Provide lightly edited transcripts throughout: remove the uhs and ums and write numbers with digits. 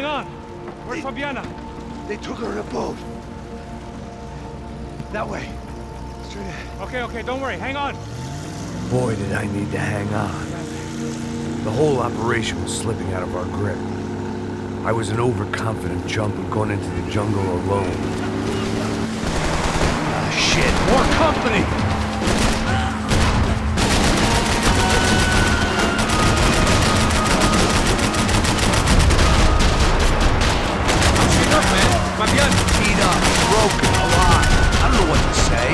on? Where's Fabiana? They took her in a boat. That way. Straight ahead. Okay, don't worry. Hang on. Boy, did I need to hang on. The whole operation was slipping out of our grip. I was an overconfident chump who'd gone into the jungle alone. Ah, shit. More company! Shit up, man. Fabian. Beat up, broken, alive. I don't know what to say.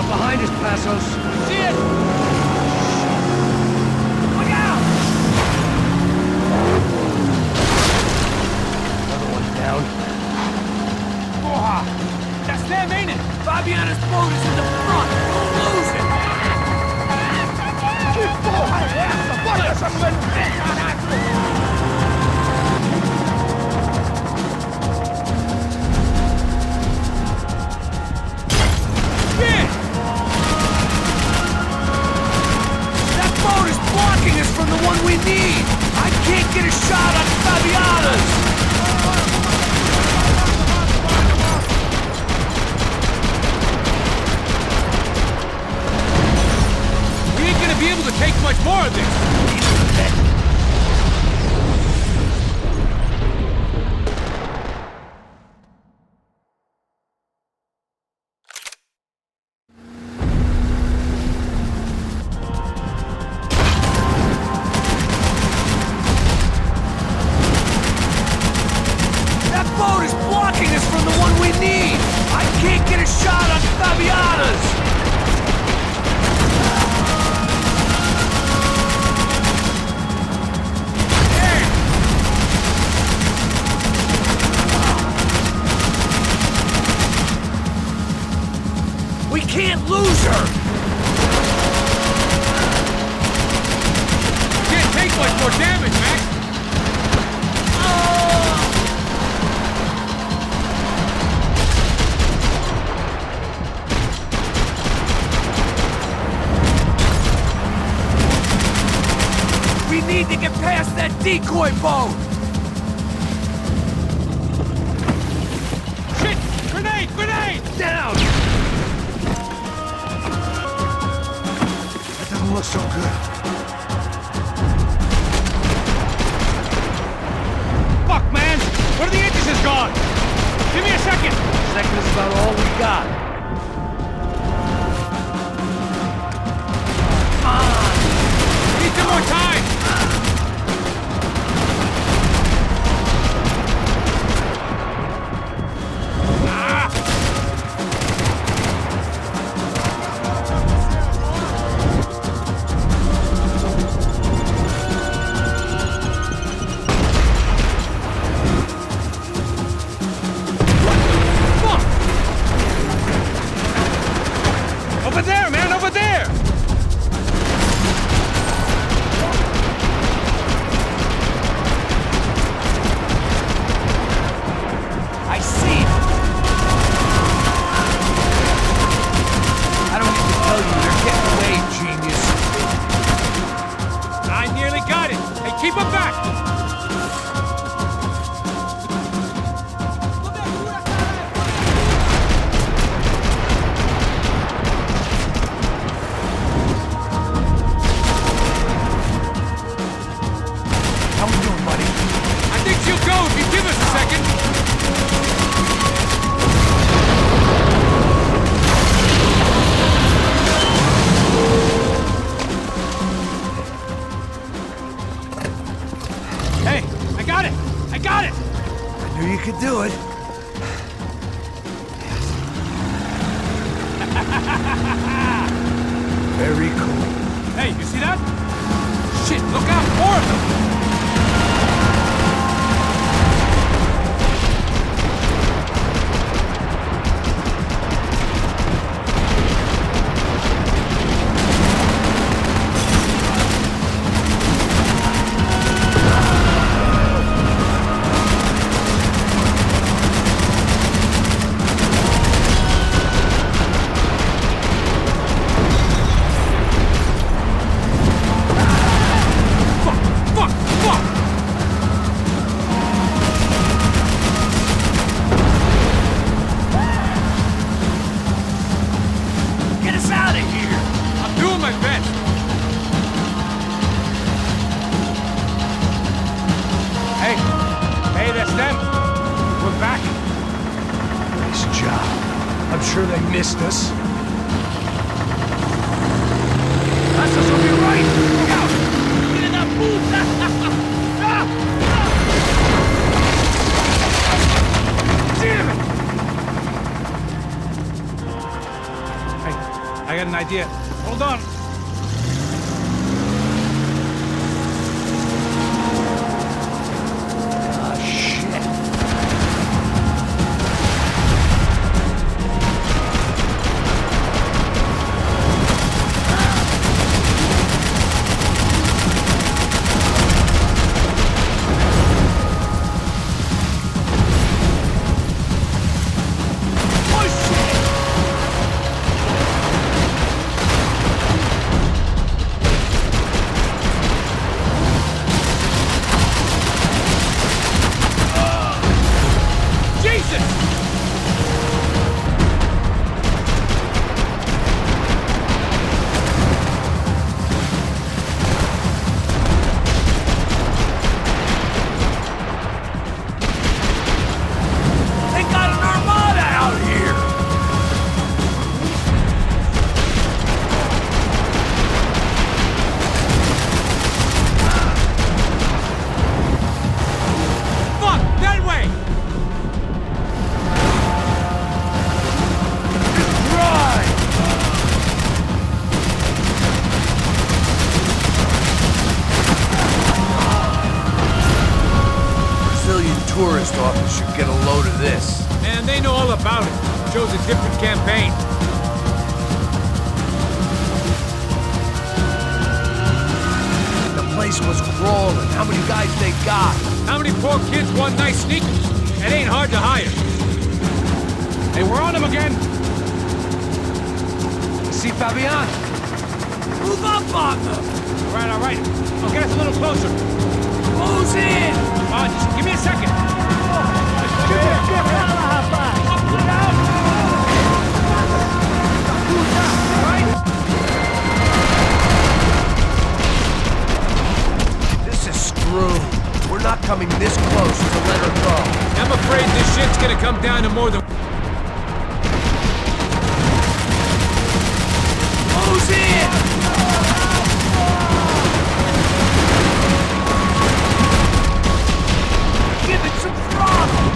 Behind us, Passos. See it! Look out! Another one down. Porra! That's them, ain't it? Fabiana's boat is in the front. Don't lose it! Que porra é essa? Bota essa mulher, caralho! From the one we need! I can't get a shot on Fabiana's! We ain't gonna be able to take much more of this! Decoy boat! Shit! Grenade! Grenade! Down! That doesn't look so good. Fuck, man! Where are the engines gone? Give me a second! A second is about all we got. Come on! We need some more time! Over there, man! Over there! I see! I don't need to tell you, you're getting away, genius. I nearly got it! Hey, keep him back! You could do it. Very cool. Hey, you see that? Shit, look out, more of them! sure they missed us. That's us on your right! Look out! Get in that puta! Damn it! Hey, I got an idea. Hold on. Tourist office should get a load of this. Man, they know all about it. Shows a different campaign. The place was crawling. How many guys they got? How many poor kids want nice sneakers? It ain't hard to hire. Hey, we're on them again. See Fabian? Move up, partner. All right. I'll get us a little closer. Who's in? Just give me a second. This is screwed. We're not coming this close to let her go. I'm afraid this shit's gonna come down to more than... Who's in? Give it some throttle!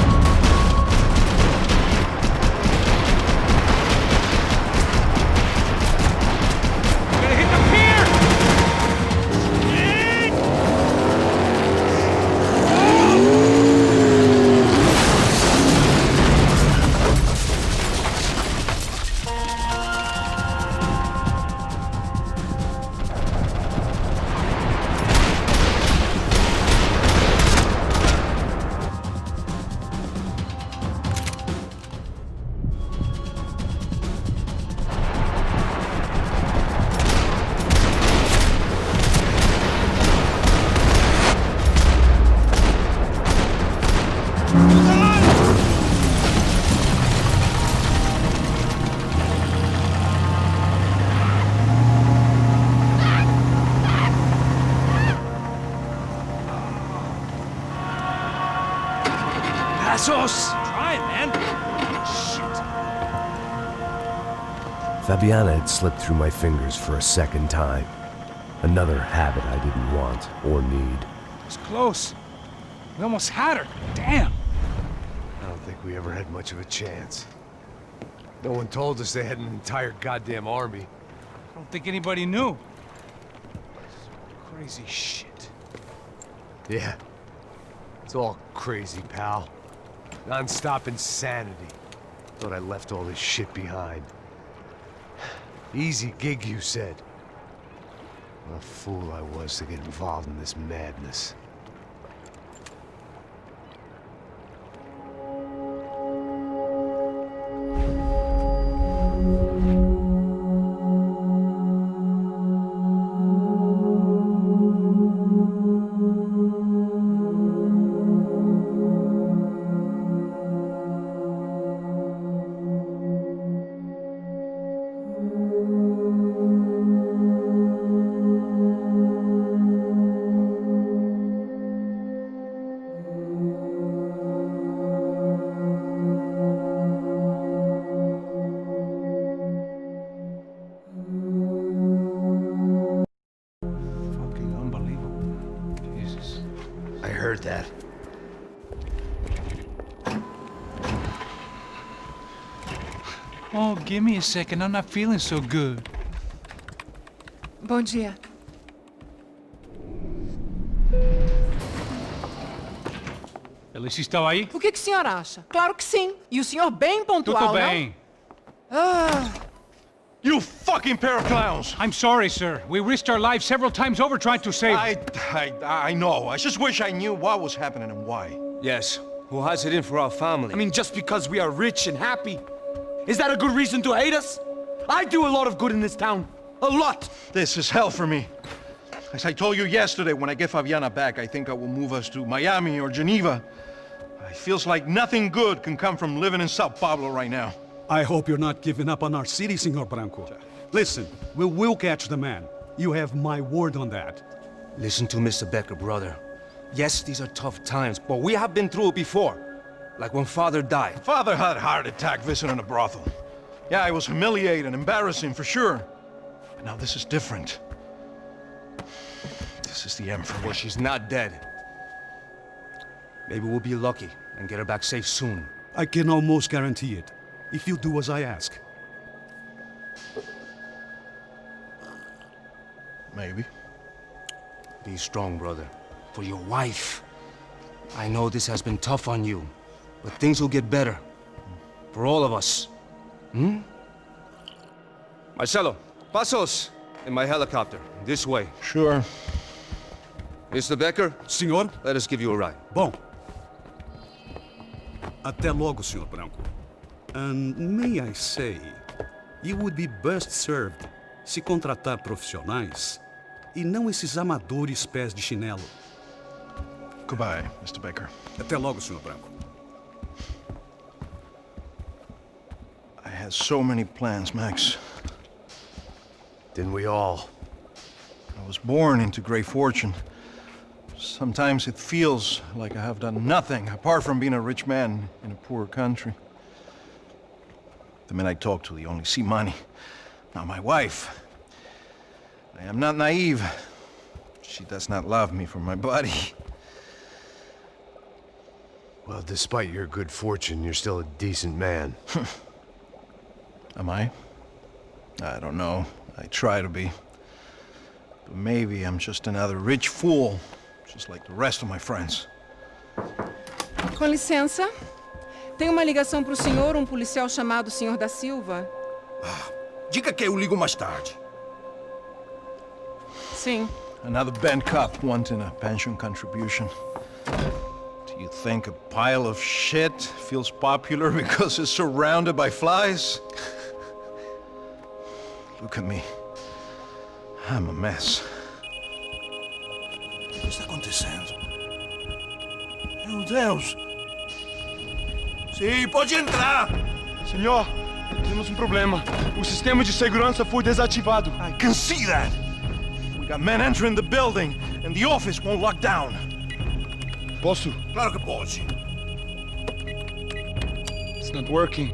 Gonna hit the pier! Passos! Try it, man. Shit. Fabiana had slipped through my fingers for a second time. Another habit I didn't want or need. It was close. We almost had her. Damn. I don't think we ever had much of a chance. No one told us they had an entire goddamn army. I don't think anybody knew. Crazy shit. Yeah. It's all crazy, pal. Non-stop insanity. Thought I left all this shit behind. Easy gig, you said. What a fool I was to get involved in this madness. heard that. Oh, give me a second. I'm not feeling so good. Bom dia. Alice estava aí? O que o senhor acha? Claro que sim. E o senhor bem pontual, Tudo bem. não? Ah, You fucking pair of clowns! I'm sorry, sir. We risked our lives several times over trying to save... I know. I just wish I knew what was happening and why. Yes. Who has it in for our family? I mean, just because we are rich and happy, is that a good reason to hate us? I do a lot of good in this town. A lot! This is hell for me. As I told you yesterday, when I get Fabiana back, I think I will move us to Miami or Geneva. It feels like nothing good can come from living in Sao Paulo right now. I hope you're not giving up on our city, Senor Branco. Listen, we will catch the man. You have my word on that. Listen to Mr. Becker, brother. Yes, these are tough times, but we have been through it before. Like when Father died. Father had a heart attack visiting a brothel. Yeah, it was humiliating and embarrassing for sure. But now this is different. This is the end for me. Well, she's not dead. Maybe we'll be lucky and get her back safe soon. I can almost guarantee it, if you do as I ask. Maybe. Be strong, brother. For your wife. I know this has been tough on you, but things will get better. For all of us. Hmm? Marcelo, pasos in my helicopter. This way. Sure. Mr. Becker, Senhor? let us give you a ride. Bom. Até logo, Senhor Branco. And may I say, you would be best served se contratar profissionais e não esses amadores pés de chinelo. Goodbye, Mr. Baker. Até logo, Senhor Branco. I had so many plans, Max. Didn't we all? I was born into great fortune. Sometimes it feels like I have done nothing apart from being a rich man in a poor country. The men I talk to, they only see money. Now my wife, I am not naive. She does not love me for my body. Well, despite your good fortune, you're still a decent man. Am I? I don't know. I try to be. But maybe I'm just another rich fool, just like the rest of my friends. com licença. Tem uma ligação para o senhor, um policial chamado Sr. da Silva. Diga que eu ligo mais tarde. Sim. Another band cop wanting a pension contribution. Do you think a pile of shit feels popular because it's surrounded by flies? Look at me. I'm a mess. O que está acontecendo? Meu Deus! Sim, pode entrar! Senhor, temos um problema. O sistema de segurança foi desativado. I can see that! We got men entering the building, and the office won't lock down. Posso? Claro que pode. It's not working.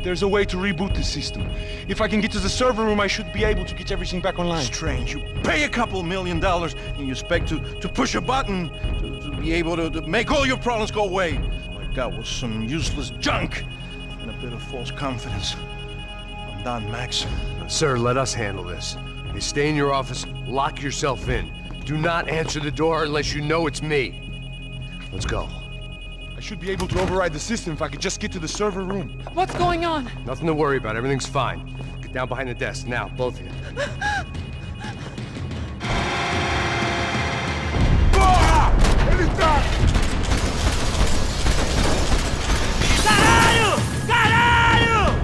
There's a way to reboot the system. If I can get to the server room, I should be able to get everything back online. Strange. You pay a couple $1 million, and you expect to push a button to be able to make all your problems go away. All I got was some useless junk and a bit of false confidence. I'm done, Max. Sir, let us handle this. You stay in your office, lock yourself in. Do not answer the door unless you know it's me. Let's go. I should be able to override the system if I could just get to the server room. What's going on? Nothing to worry about. Everything's fine. Get down behind the desk. Now, both of you. Caralho! Caralho!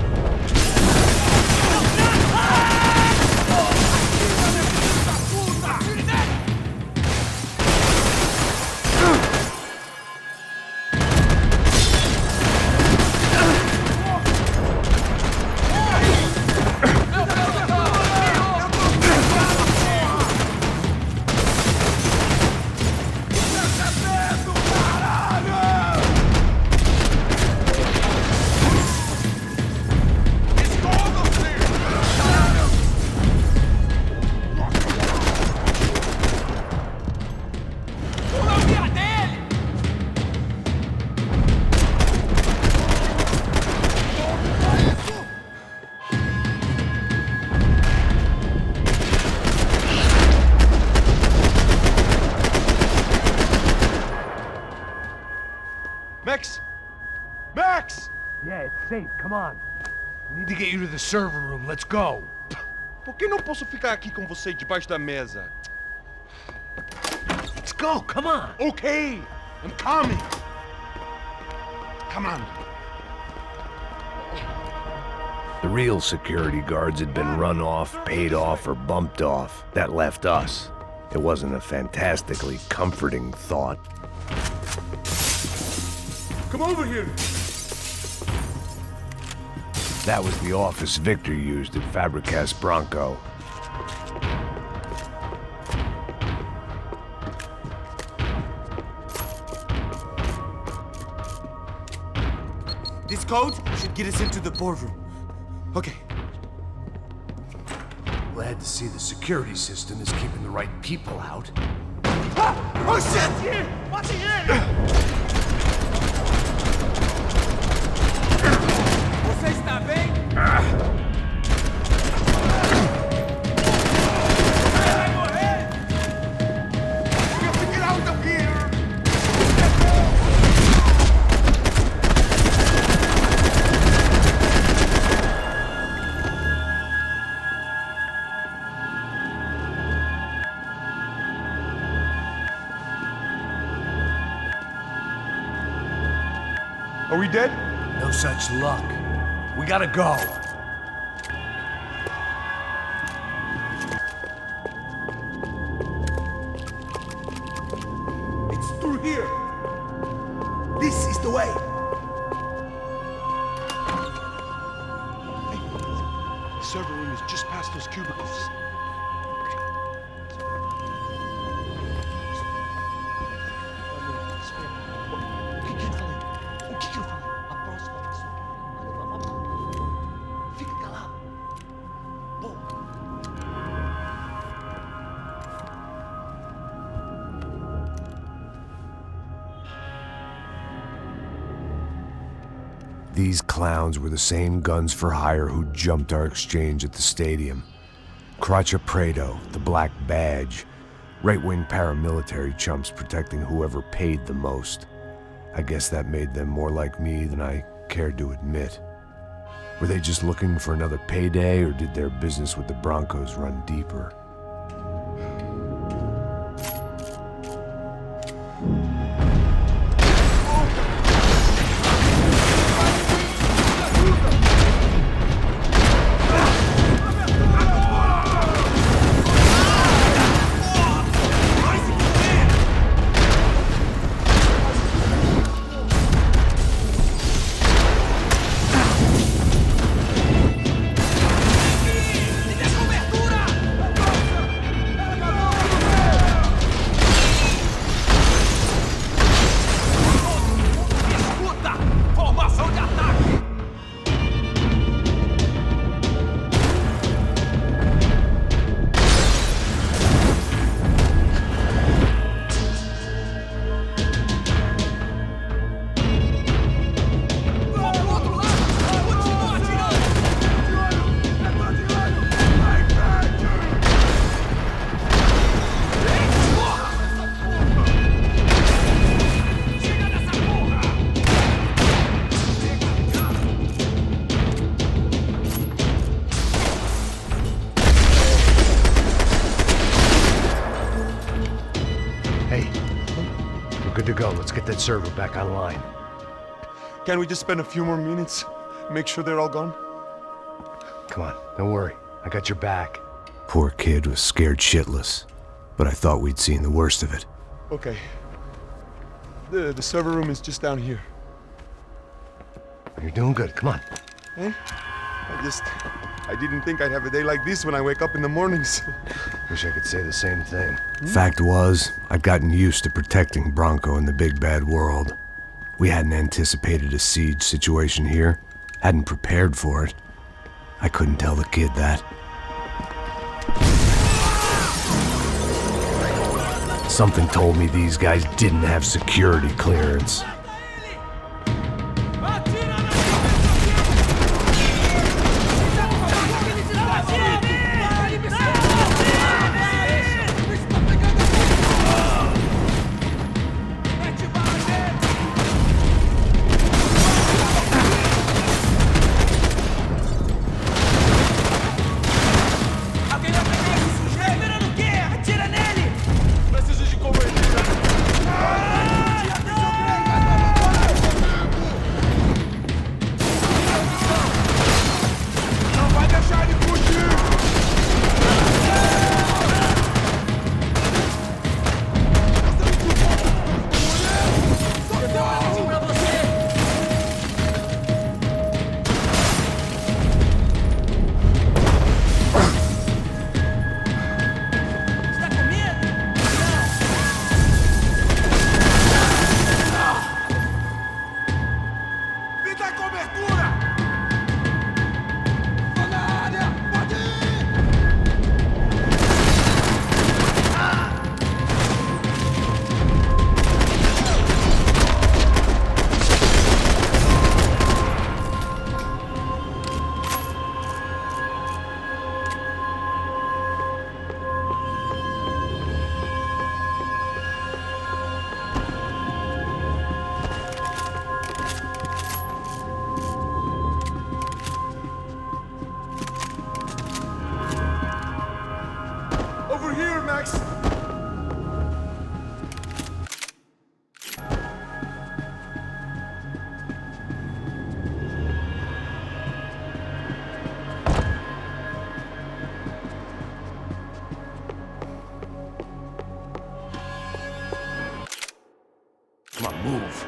safe. Come on. We need to get you to the server room. Let's go. Por que não posso ficar aqui com você debaixo da mesa? Let's go. Come on. Okay, I'm coming. Come on. The real security guards had been run off, paid off, or bumped off. That left us. It wasn't a fantastically comforting thought. Come over here. That was the office Victor used at Fabricas Bronco. This code should get us into the boardroom. Okay. Glad to see the security system is keeping the right people out. Ah! Oh shit! Watch it in! Você está bem? Vai morrer! We have to get out of here! Are we dead? No such luck. We gotta go. It's through here. This is the way. Hey, the server room is just past those cubicles. These clowns were the same guns for hire who jumped our exchange at the stadium. Cracha Prado, the Black Badge, right-wing paramilitary chumps protecting whoever paid the most. I guess that made them more like me than I cared to admit. Were they just looking for another payday, or did their business with the Broncos run deeper? Good to go. Let's get that server back online. Can't we just spend a few more minutes? Make sure they're all gone? Come on, don't worry. I got your back. Poor kid was scared shitless, but I thought we'd seen the worst of it. Okay. The server room is just down here. You're doing good. Come on. Eh? I didn't think I'd have a day like this when I wake up in the mornings. Wish I could say the same thing. Fact was, I'd gotten used to protecting Bronco in the big bad world. We hadn't anticipated a siege situation here, hadn't prepared for it. I couldn't tell the kid that. Something told me these guys didn't have security clearance. Through here, Max! Come on, move.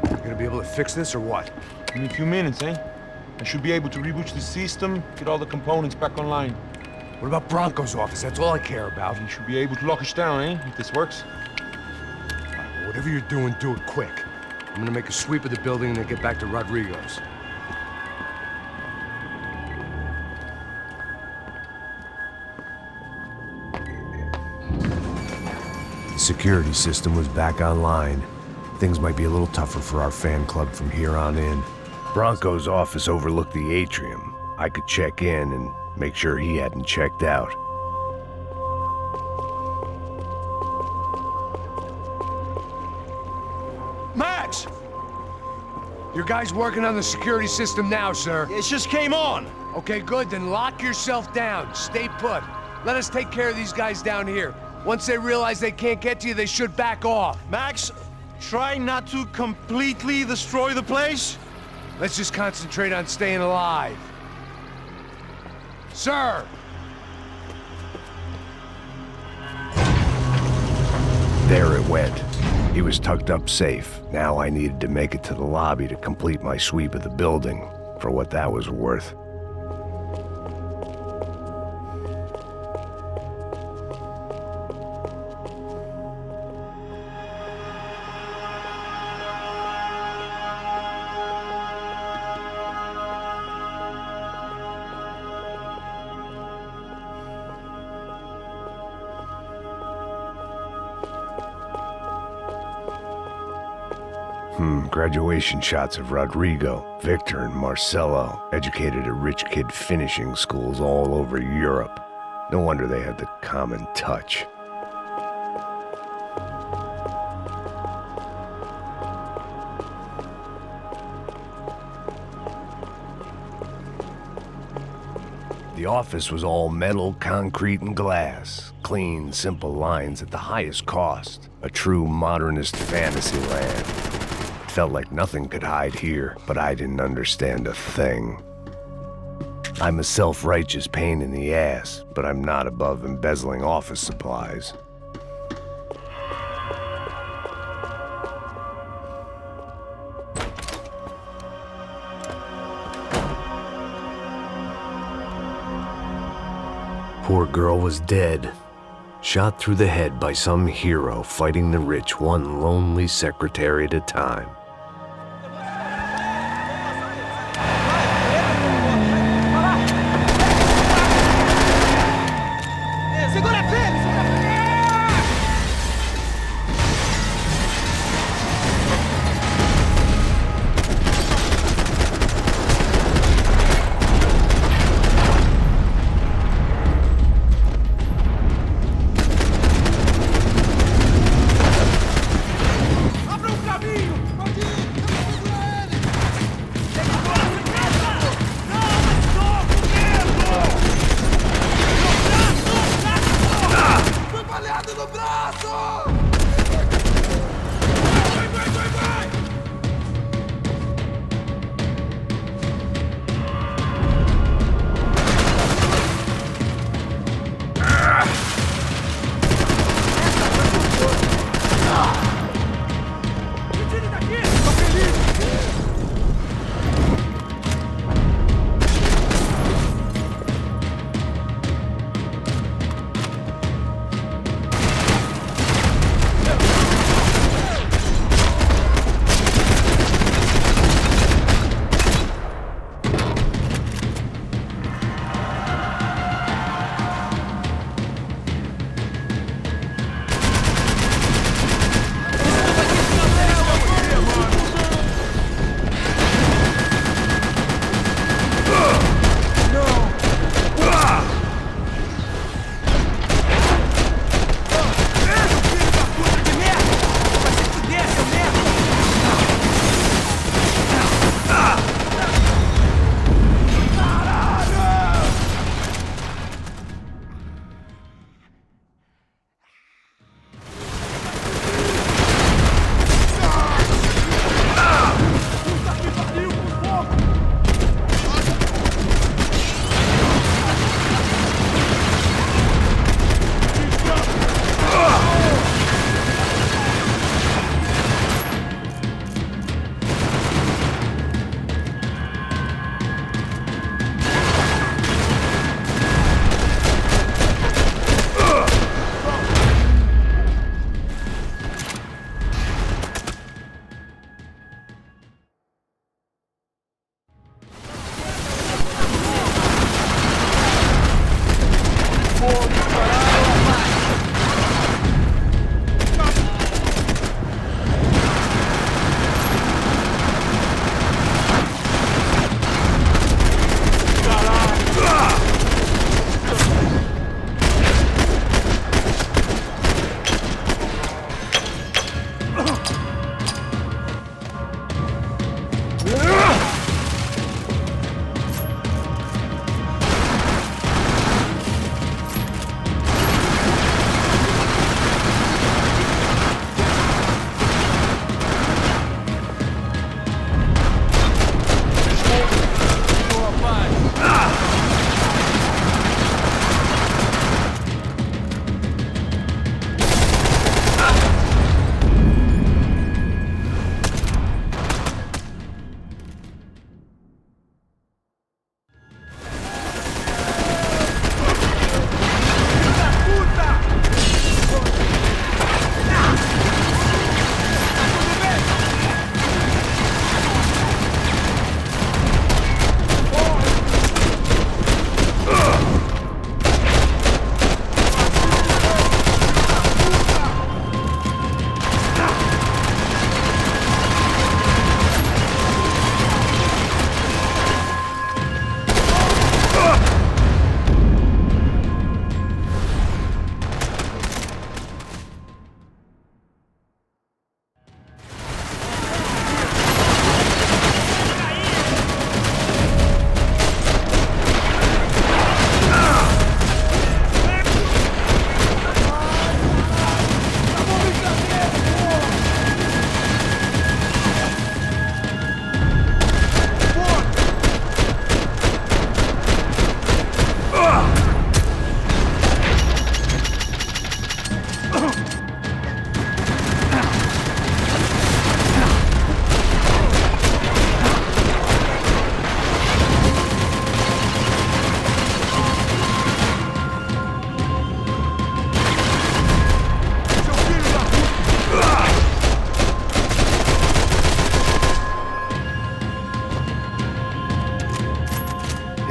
You gonna be able to fix this or what? In a few minutes, eh? I should be able to reboot the system, get all the components back online. What about Bronco's office? That's all I care about. You should be able to lock us down, eh? If this works. Whatever you're doing, do it quick. I'm gonna make a sweep of the building and then get back to Rodrigo's. The security system was back online. Things might be a little tougher for our fan club from here on in. Bronco's office overlooked the atrium. I could check in and make sure he hadn't checked out. Max! Your guy's working on the security system now, sir. It just came on! Okay, good, then lock yourself down. Stay put. Let us take care of these guys down here. Once they realize they can't get to you, they should back off. Max, try not to completely destroy the place. Let's just concentrate on staying alive. Sir! There it went. He was tucked up safe. Now I needed to make it to the lobby to complete my sweep of the building, for what that was worth. Graduation shots of Rodrigo, Victor, and Marcelo, educated at rich kid finishing schools all over Europe. No wonder they had the common touch. The office was all metal, concrete, and glass. Clean, simple lines at the highest cost. A true modernist fantasy land. Felt like nothing could hide here, but I didn't understand a thing. I'm a self-righteous pain in the ass, but I'm not above embezzling office supplies. Poor girl was dead. Shot through the head by some hero fighting the rich one lonely secretary at a time.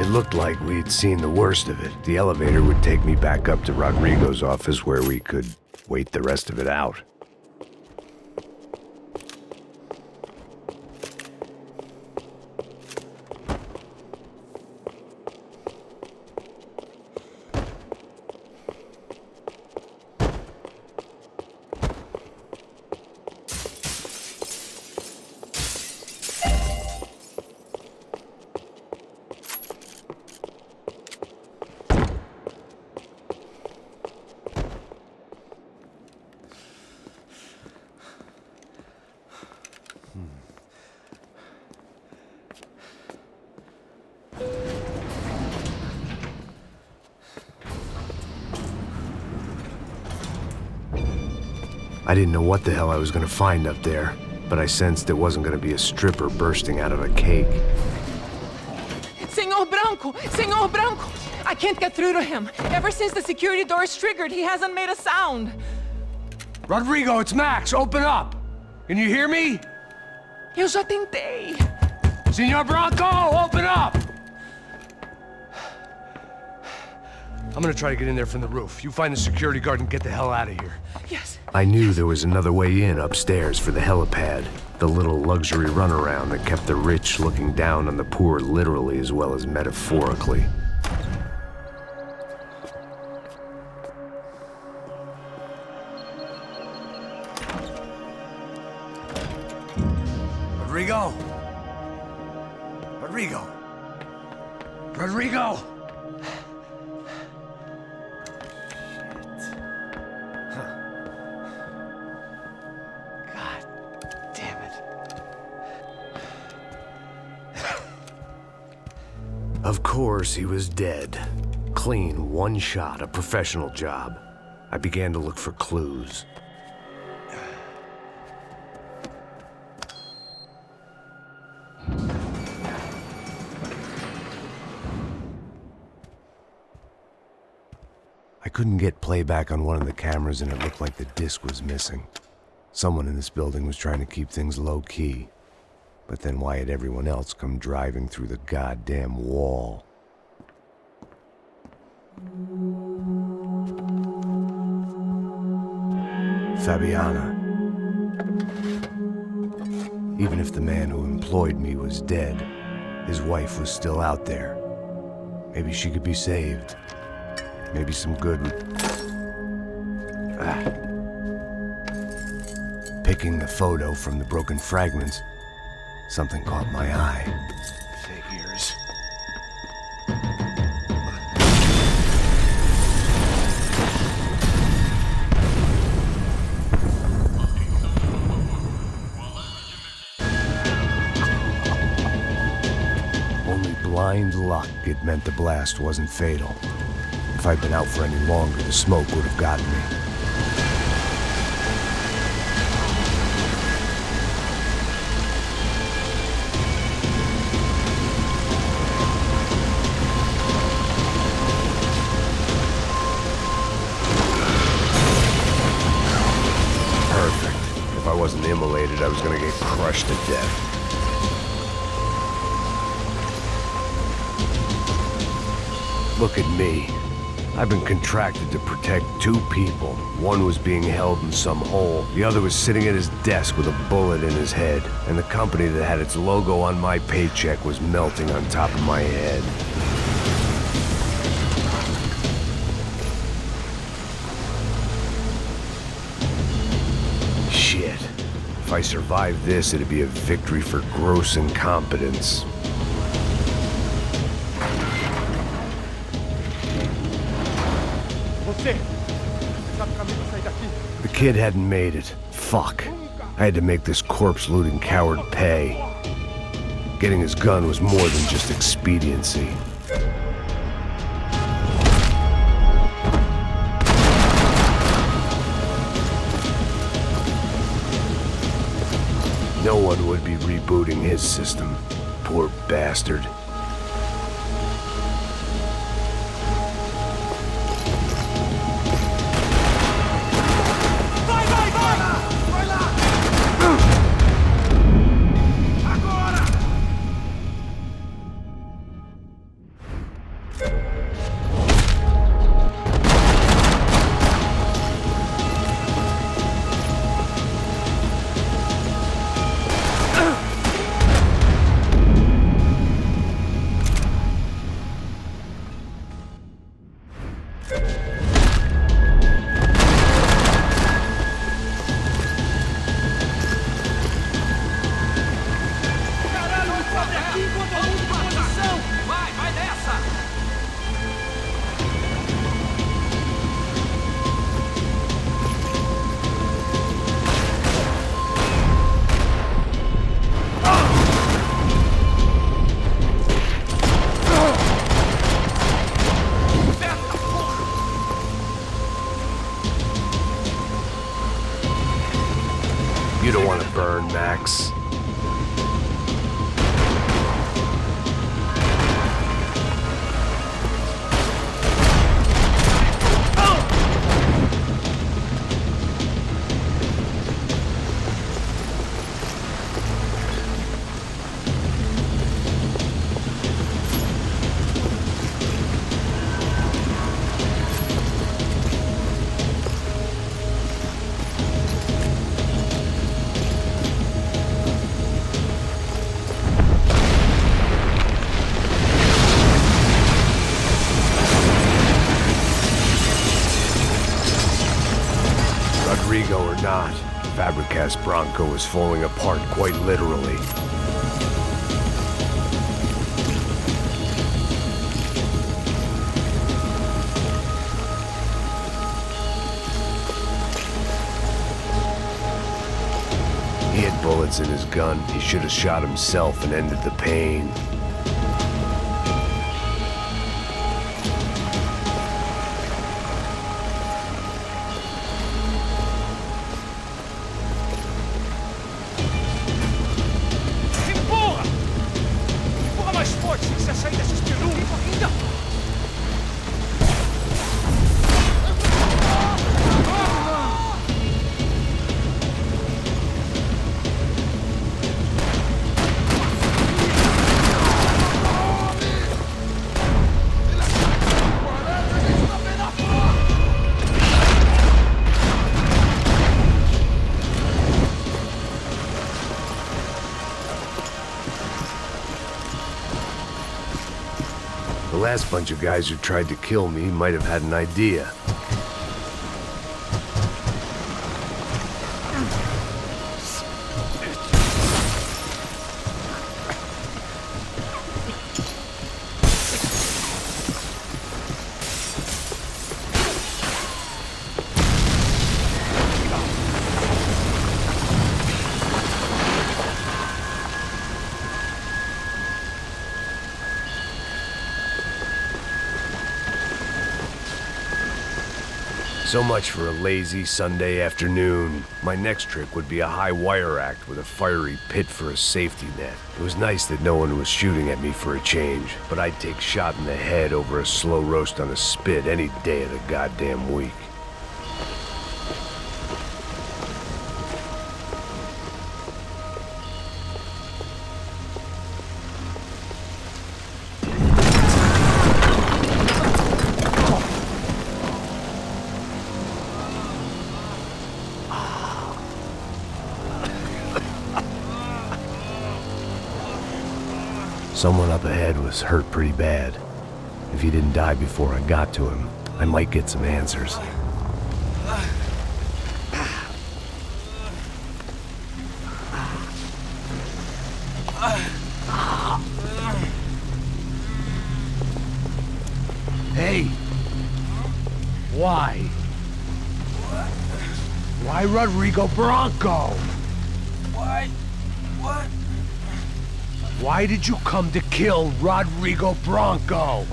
Looked like we'd seen the worst of it. The elevator would take me back up to Rodrigo's office where we could wait the rest of it out. I didn't know what the hell I was gonna find up there, but I sensed it wasn't gonna be a stripper bursting out of a cake. Senor Branco! Senor Branco! I can't get through to him. Ever since the security door is triggered, he hasn't made a sound. Rodrigo, it's Max. Open up. Can you hear me? Eu já tentei. Senor Branco, open up! I'm gonna try to get in there from the roof. You find the security guard and get the hell out of here. Yes. I knew there was another way in upstairs for the helipad, the little luxury runaround that kept the rich looking down on the poor literally as well as metaphorically. Rodrigo! Rodrigo! Rodrigo! Of course, he was dead. Clean, one shot, a professional job. I began to look for clues. I couldn't get playback on one of the cameras and it looked like the disc was missing. Someone in this building was trying to keep things low-key. But then why had everyone else come driving through the goddamn wall? Fabiana. Even if the man who employed me was dead, his wife was still out there. Maybe she could be saved. Maybe some good would... Picking the photo from the broken fragments, something caught my eye. Figures. Only blind luck it meant the blast wasn't fatal. If I'd been out for any longer, the smoke would have gotten me. Perfect. If I wasn't immolated, I was gonna get crushed to death. Look at me. I've been contracted to protect two people. One was being held in some hole. The other was sitting at his desk with a bullet in his head. And the company that had its logo on my paycheck was melting on top of my head. Shit. If I survived this, it'd be a victory for gross incompetence. The kid hadn't made it. Fuck. I had to make this corpse-looting coward pay. Getting his gun was more than just expediency. No one would be rebooting his system. Poor bastard. You don't want to burn, Max. Rodrigo or not, Fabricas Bronco was falling apart quite literally. He had bullets in his gun. He should have shot himself and ended the pain. last bunch of guys who tried to kill me might have had an idea. So much for a lazy Sunday afternoon. My next trick would be a high wire act with a fiery pit for a safety net. It was nice that no one was shooting at me for a change, but I'd take shot in the head over a slow roast on a spit any day of the goddamn week. Someone up ahead was hurt pretty bad. If he didn't die before I got to him, I might get some answers. Hey! Why? Why Rodrigo Bronco? Why? What? Why did you come to kill Rodrigo Bronco?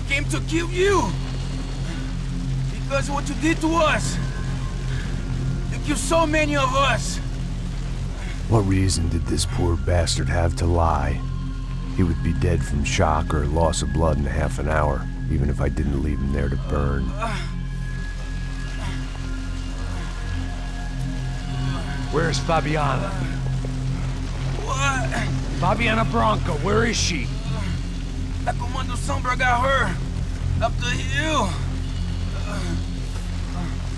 Came to kill you! Because of what you did to us! You killed so many of us! What reason did this poor bastard have to lie? He would be dead from shock or loss of blood in half an hour, even if I didn't leave him there to burn. Where's Fabiana? What? Fabiana Bronco, where is she? La Comando Sombra got her! Up the hill!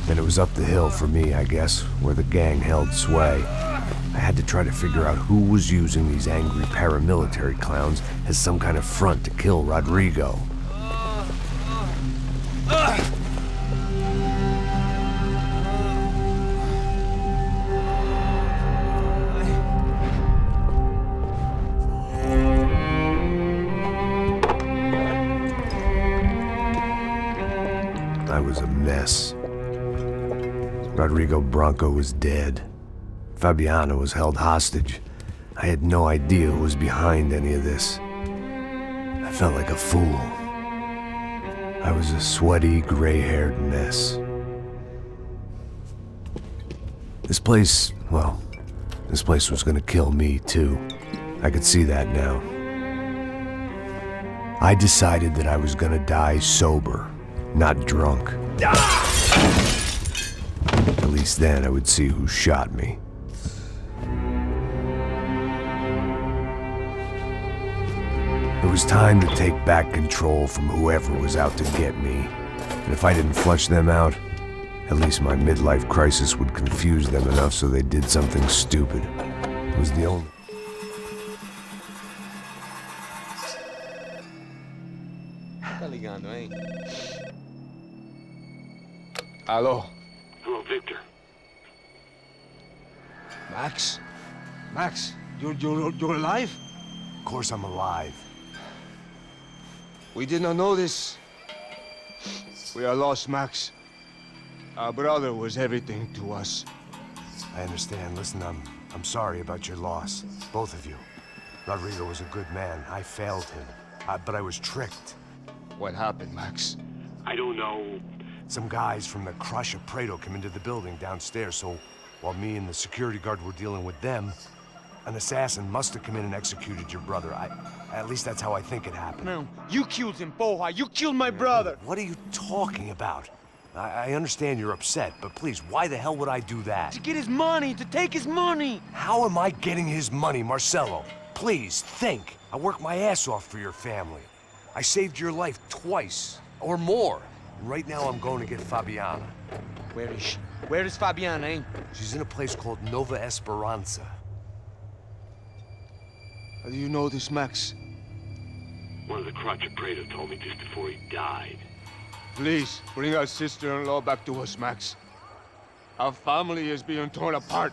And it was up the hill for me, I guess, where the gang held sway. I had to try to figure out who was using these angry paramilitary clowns as some kind of front to kill Rodrigo. I was a mess. Rodrigo Bronco was dead. Fabiana was held hostage. I had no idea who was behind any of this. I felt like a fool. I was a sweaty, gray-haired mess. This place, well, this place was gonna kill me too. I could see that now. I decided that I was gonna die sober, not drunk. At least then I would see who shot me. It was time to take back control from whoever was out to get me. And if I didn't flush them out, at least my midlife crisis would confuse them enough so they did something stupid. It was the only... Tá ligando, hein? Alô? Hello, Victor. Max? Max, you're alive? Of course I'm alive. We did not know this. We are lost, Max. Our brother was everything to us. I understand. Listen, I'm sorry about your loss. Both of you. Rodrigo was a good man. I failed him. But I was tricked. What happened, Max? I don't know. Some guys from the Crusher Prado came into the building downstairs, so while me and the security guard were dealing with them, an assassin must have come in and executed your brother. At least that's how I think it happened. No, you killed him, Porra. You killed my brother. What are you talking about? I understand you're upset, but please, why the hell would I do that? To get his money, to take his money. How am I getting his money, Marcelo? Please, think. I worked my ass off for your family. I saved your life twice, or more. Right now I'm going to get Fabiana. Where is she? Where is Fabiana, eh? She's in a place called Nova Esperanza. How do you know this, Max? One of the Crotcher Prater told me just before he died. Please, bring our sister-in-law back to us, Max. Our family is being torn apart.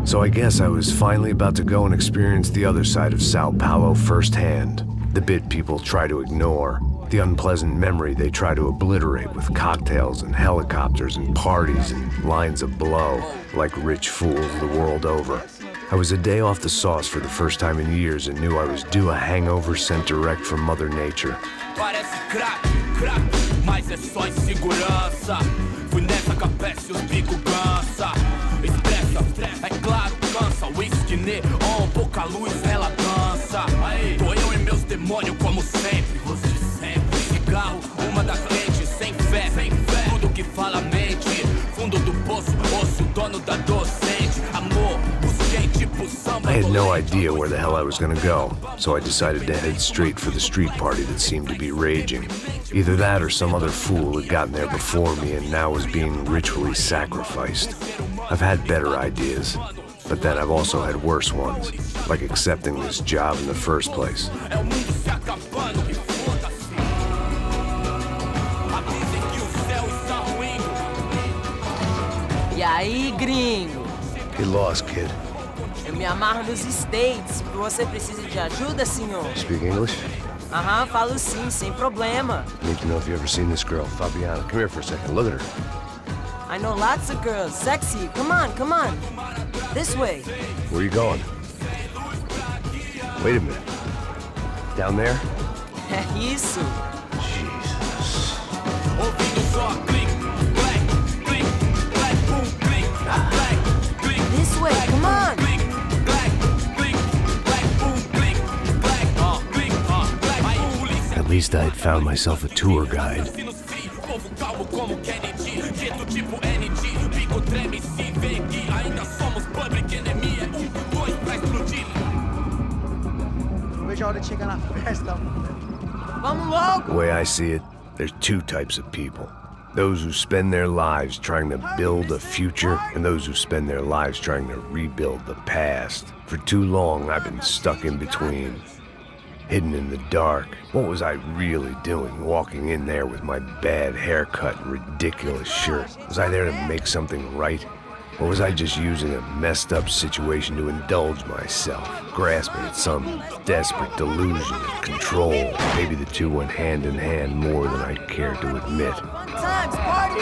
So I guess I was finally about to go and experience the other side of Sao Paulo firsthand. The bit people try to ignore. The unpleasant memory they try to obliterate with cocktails and helicopters and parties and lines of blow, like rich fools the world over. I was a day off the sauce for the first time in years and knew I was due a hangover sent direct from Mother Nature. Parece crack, crack, mas é só insegurança. Fui nessa capeste os bico cansa. Estressa, é claro, cansa. Whisky neon, pouca luz, ela dança. Tô eu e meus demônios como sempre. Você sempre. Cigarro, uma da frente, sem fé. Tudo que fala mente. Fundo do poço, osso, dono da docente. Amor, busquei tipo samba. I had no idea where the hell I was gonna go, so I decided to head straight for the street party that seemed to be raging. Either that or some other fool had gotten there before me and now was being ritually sacrificed. I've had better ideas, but then I've also had worse ones, like accepting this job in the first place. E aí, gringo? Get lost, kid. Eu me amarro nos States. Você precisa de ajuda, senhor? Speak English? Aham, falo sim, sem problema. Need to know if you've ever seen this girl, Fabiana. Come here for a second. Look at her. I know lots of girls. Sexy. Come on, come on. This way. Where are you going? Wait a minute. Down there? Isso. Jesus. This way, come on. At least I had found myself a tour guide. The way I see it, there's two types of people. Those who spend their lives trying to build a future, and those who spend their lives trying to rebuild the past. For too long, I've been stuck in between. Hidden in the dark. What was I really doing, walking in there with my bad haircut and ridiculous shirt? Was I there to make something right? Or was I just using a messed up situation to indulge myself, grasping at some desperate delusion of control? Maybe the two went hand in hand more than I cared to admit. Times, party,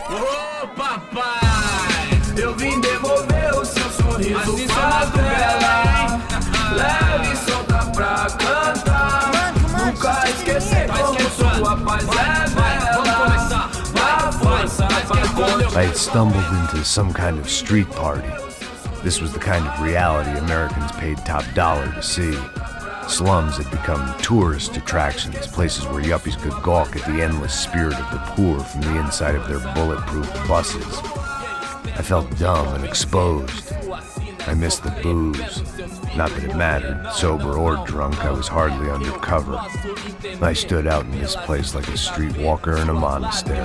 Ô papai, eu vim devolver o seu sorriso favela. Leve e solta pra cantar. Nunca esquecer como sua paz é bela. Vá força pra I had stumbled into some kind of street party. This was the kind of reality Americans paid top dollar to see. Slums had become tourist attractions, places where yuppies could gawk at the endless spirit of the poor from the inside of their bulletproof buses. I felt dumb and exposed. I missed the booze. Not that it mattered, sober or drunk, I was hardly undercover. I stood out in this place like a streetwalker in a monastery.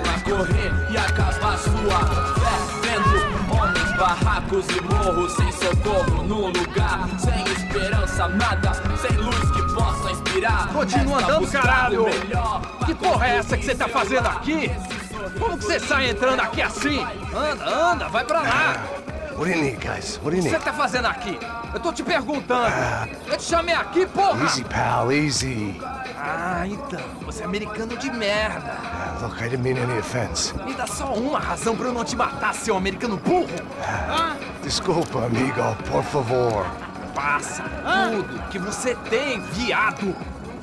Barracos e morros sem socorro no lugar, sem esperança, nada, sem luz que possa inspirar. Continua andando, caralho! Que porra é essa que você tá fazendo aqui? Como que você sai entrando aqui assim? Anda, anda, vai pra lá! What do you need, guys? What do you O que need? você tá fazendo aqui? Eu tô te perguntando. Eu te chamei aqui, porra! Easy, pal, easy. Ah, então, você é americano de merda. Look, I didn't mean any offense. Me dá só uma razão pra eu não te matar, seu americano burro. Desculpa, amigo, por favor. Passa tudo que você tem, viado.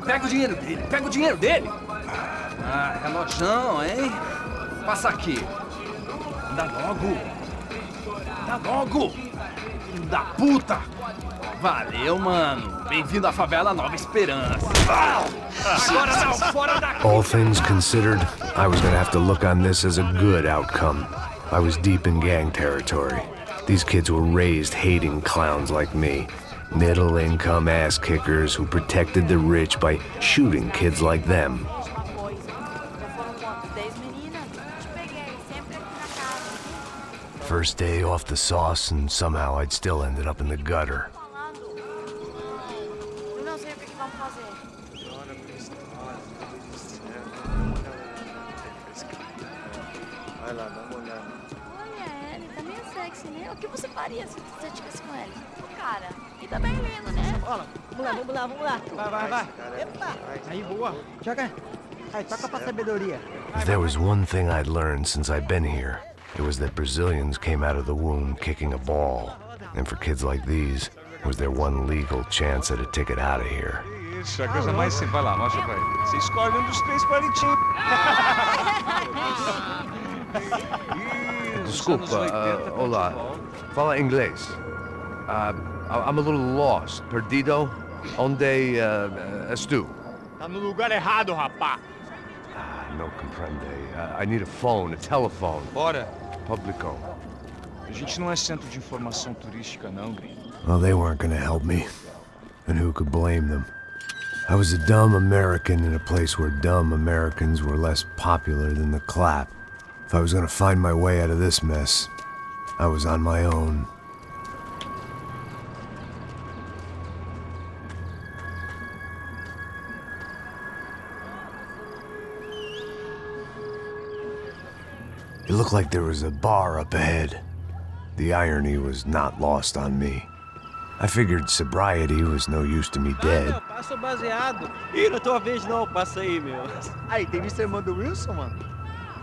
Pega o dinheiro dele, pega o dinheiro dele. Ah, relojão, hein? Passa aqui. Dá logo. Dá logo. Filho da puta. Valeu, mano. Bem-vindo à favela Nova Esperança. Agora não, fora daqui. All things considered, I was gonna have to look on this as a good outcome. I was deep in gang territory. These kids were raised hating clowns like me. Middle-income ass-kickers who protected the rich by shooting kids like them. First day off the sauce, and somehow I'd still ended up in the gutter. O que você faria se você estivesse com ele? Cara, e tá bem lindo, né? Olha, vamos lá. Vai. Epa! Aí, boa. Joga. Aí, toca pra sabedoria. If there was one thing I'd learned since I'd been here, it was that Brazilians came out of the womb kicking a ball. And for kids like these, it was their one legal chance at a ticket out of here. Isso, a coisa mais simples. Vai lá, mostra pra ele. Você escolhe um dos 3 palitinhos. Desculpa, olá. Fala inglês. I'm a little lost. Perdido? Onde és tu? Tá no lugar errado, rapá. No comprende. I need a phone, a telephone. Bora. Publico. A gente não é centro de informação turística, não, gringo. Well, they weren't gonna help me. And who could blame them? I was a dumb American in a place where dumb Americans were less popular than the clap. If I was gonna find my way out of this mess, I was on my own. It looked like there was a bar up ahead. The irony was not lost on me. I figured sobriety was no use to me dead. Passa o baseado. Ih, não é tua vez não, passa aí, meu. Aí, tem visto a irmã do Wilson, mano?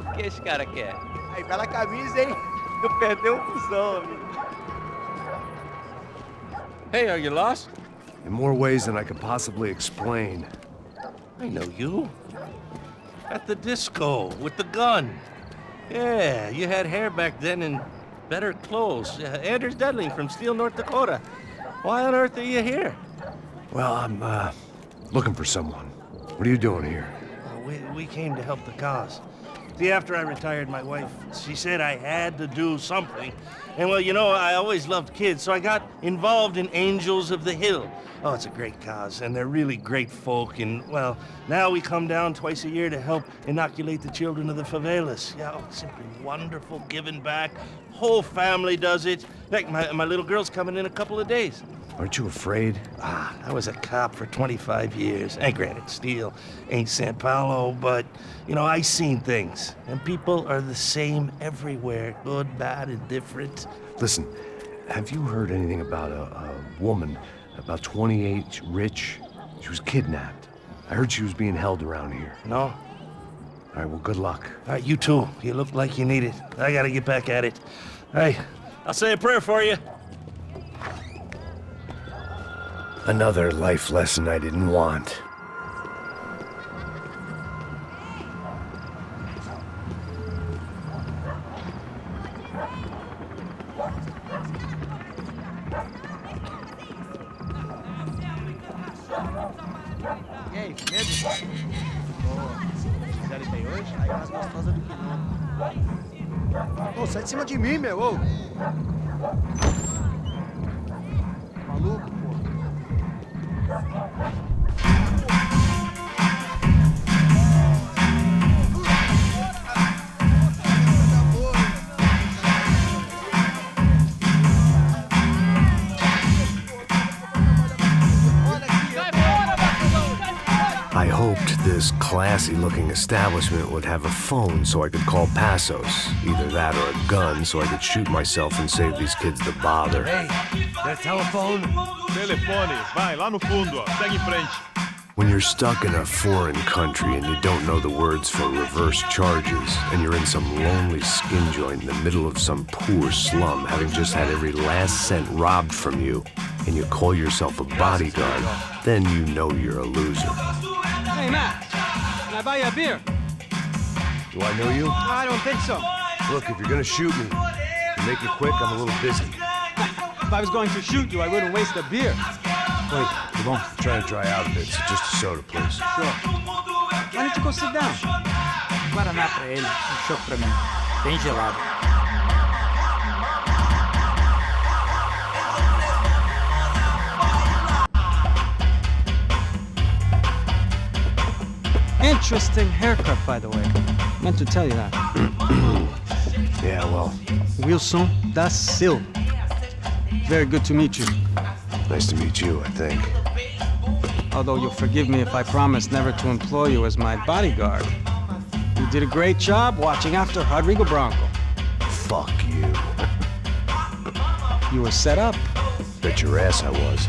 O que esse cara quer? Aí, bela camisa, hein? Tu perdeu um fusão, amigo. Hey, are you lost? In more ways than I could possibly explain. I know you. At the disco, with the gun. Yeah, you had hair back then and better clothes. Anders Dudley from Steele, North Dakota. Why on earth are you here? Well, I'm, looking for someone. What are you doing here? We came to help the cause. See, after I retired, my wife, she said I had to do something. And well, you know, I always loved kids, so I got involved in Angels of the Hill. Oh, it's a great cause, and they're really great folk. And, well, now we come down twice a year to help inoculate the children of the favelas. Yeah, oh, simply wonderful, giving back. Whole family does it. In fact, my little girl's coming in a couple of days. Aren't you afraid? I was a cop for 25 years. And granted, Steele ain't Sao Paulo, but, you know, I seen things. And people are the same everywhere. Good, bad, indifferent. Listen, have you heard anything about a woman, about 28, rich? She was kidnapped. I heard she was being held around here. No? All right, well, good luck. All right, you too. You look like you need it. I gotta get back at it. Hey, I'll say a prayer for you. Another life lesson I didn't want. E aí, medo? Fizeram isso aí hoje? Aí mais gostosa do que não. Ô, sai de cima de mim, meu! Ô. Maluco, pô. I hoped this classy-looking establishment would have a phone so I could call Passos. Either that or a gun so I could shoot myself and save these kids the bother. Hey, that telephone? Telefone, vai, lá no fundo, ó. Segue em frente. When you're stuck in a foreign country and you don't know the words for reverse charges, and you're in some lonely skin joint in the middle of some poor slum, having just had every last cent robbed from you, and you call yourself a bodyguard, then you know you're a loser. Hey, Matt, can I buy you a beer? Do I know you? I don't think so. Look, if you're gonna shoot me, make it quick, I'm a little busy. If I was going to shoot you, I wouldn't waste a beer. Wait, come on. Try to dry out a bit, so just a soda, please. Sure. Why don't you go sit down? Guaraná pra ele, chopp pra mim. Bem gelado. Interesting haircut, by the way. Meant to tell you that. Yeah, well... Wilson da Silva. Very good to meet you. Nice to meet you, I think. Although you'll forgive me if I promise never to employ you as my bodyguard. You did a great job watching after Rodrigo Branco. Fuck you. You were set up. Bet your ass I was.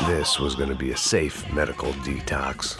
This was gonna be a safe medical detox.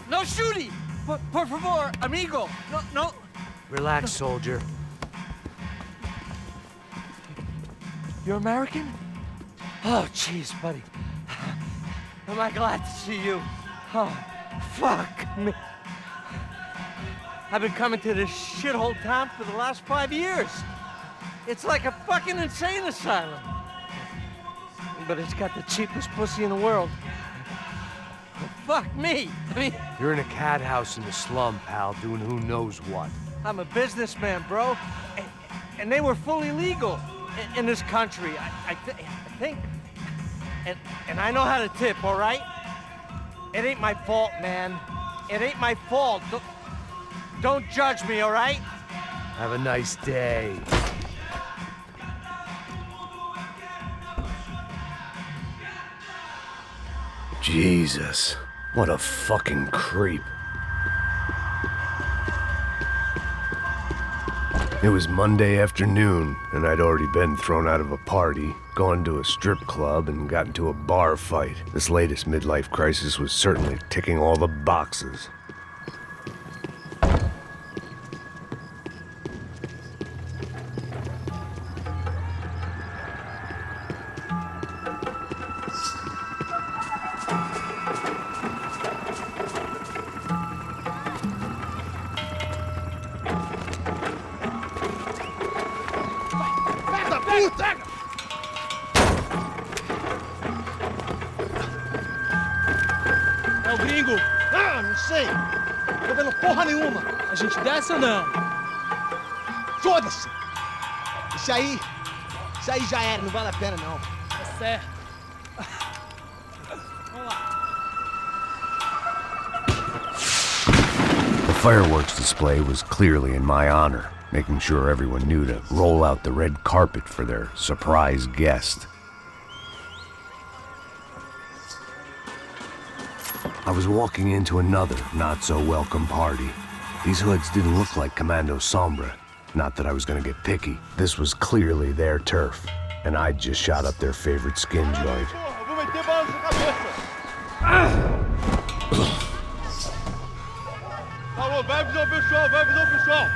No shooting! Por favor, amigo! No. Relax, soldier. You're American? Oh, jeez, buddy. Am I glad to see you? Oh, fuck me. I've been coming to this shithole town for the last 5 years. It's like a fucking insane asylum. But it's got the cheapest pussy in the world. Fuck me! I mean... You're in a cat house in the slum, pal, doing who knows what. I'm a businessman, bro. And they were fully legal in this country, I think. And I know how to tip, all right? It ain't my fault, man. It ain't my fault. Don't judge me, all right? Have a nice day. Jesus, what a fucking creep. It was Monday afternoon, and I'd already been thrown out of a party, gone to a strip club, and got into a bar fight. This latest midlife crisis was certainly ticking all the boxes. É o gringo! Ah, não sei! Não tô vendo porra nenhuma! A gente desce ou não? Foda-se! Isso aí já era, não vale a pena não. certo. Vamos lá. The fireworks display was clearly in my honor, making sure everyone knew to roll out the red carpet for their surprise guest. I was walking into another not-so-welcome party. These hoods didn't look like Commando Sombra. Not that I was gonna get picky. This was clearly their turf, and I'd just shot up their favorite skin joint. Falou, vai avisar o pessoal, vai avisar o pessoal.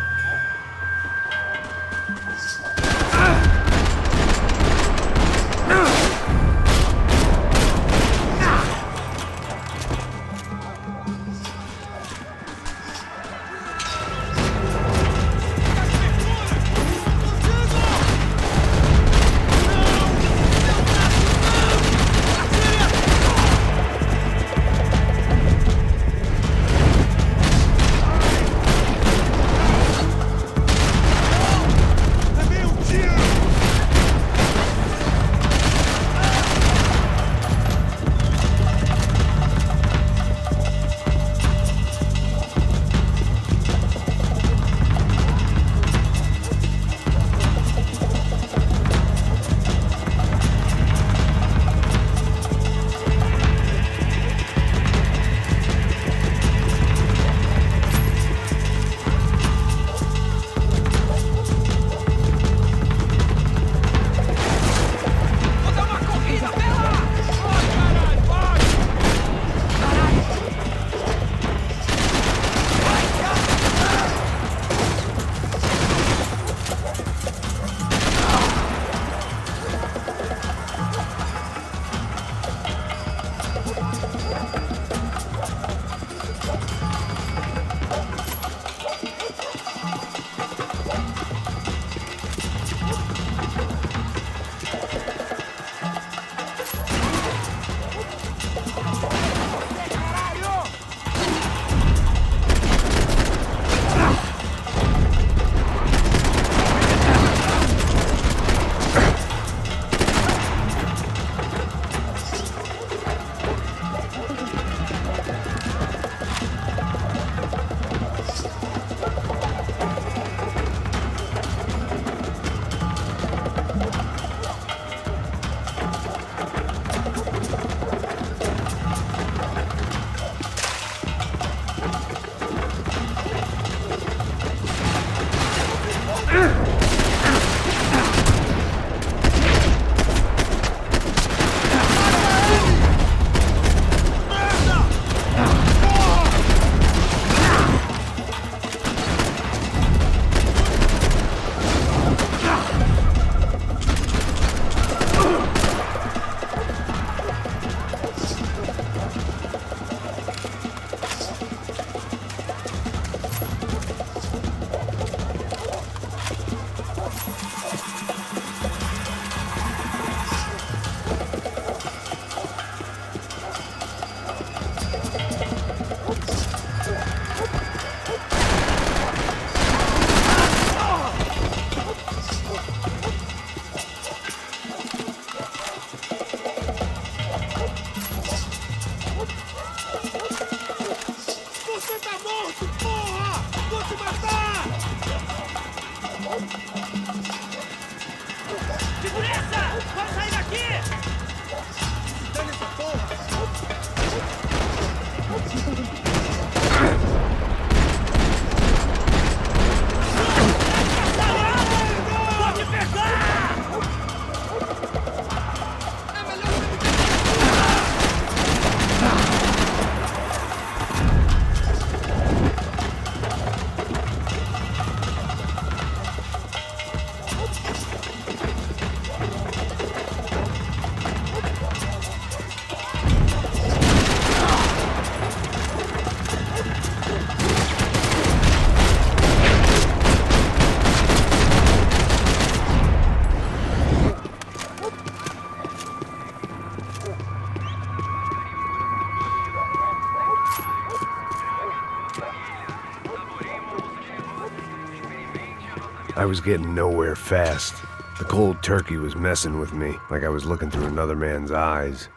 I was getting nowhere fast. The cold turkey was messing with me, like I was looking through another man's eyes.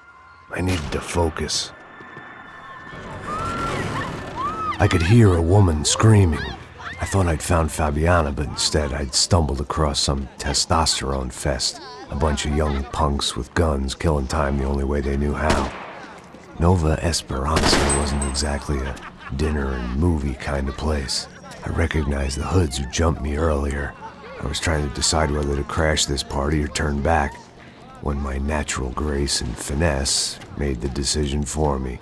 I needed to focus. I could hear a woman screaming. I thought I'd found Fabiana, but instead I'd stumbled across some testosterone fest. A bunch of young punks with guns killing time the only way they knew how. Nova Esperanza wasn't exactly a dinner and movie kind of place. I recognized the hoods who jumped me earlier. I was trying to decide whether to crash this party or turn back, when my natural grace and finesse made the decision for me.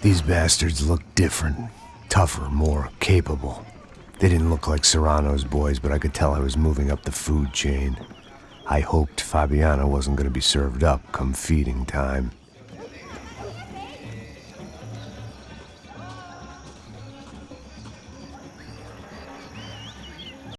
These bastards looked different. Tougher, more capable. They didn't look like Serrano's boys, but I could tell I was moving up the food chain. I hoped Fabiana wasn't going to be served up come feeding time.